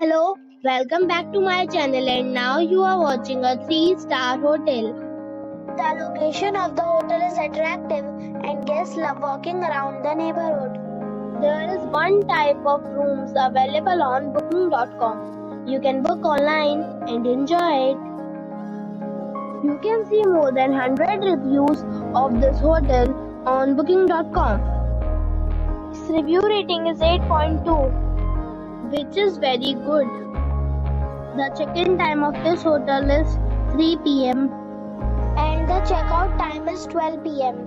Hello, welcome back to my channel and now you are watching a 3-star hotel. The location of the hotel is attractive and guests love walking around the neighborhood. There is one type of rooms available on booking.com. You can book online and enjoy it. You can see more than 100 reviews of this hotel on booking.com. Its review rating is 8.2. which is very good. The check-in time of this hotel is 3 p.m. And the checkout time is 12 p.m.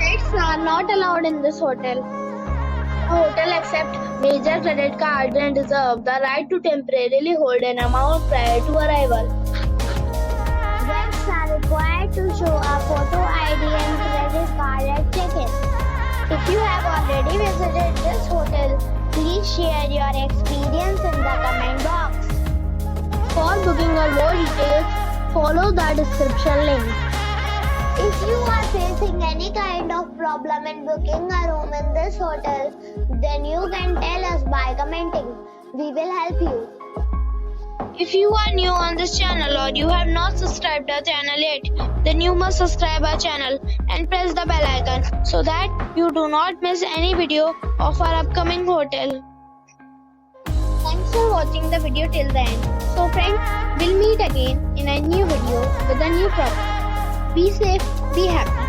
Pets are not allowed in this hotel. The hotel accepts major credit cards and reserves the right to temporarily hold an amount prior to arrival. Guests are required to show a photo ID and credit card at check-in. If you have already visited this hotel, please share your experience in the comment box. For booking or more details, follow the description link. If you are facing any kind of problem in booking a room in this hotel, then you can tell us by commenting. We will help you. If you are new on this channel or you have not subscribed our channel yet, then you must subscribe our channel and press the bell icon so that you do not miss any video of our upcoming hotel. Thanks for watching the video till the end. So friends, we'll meet again in a new video with a new property. Be safe, be happy.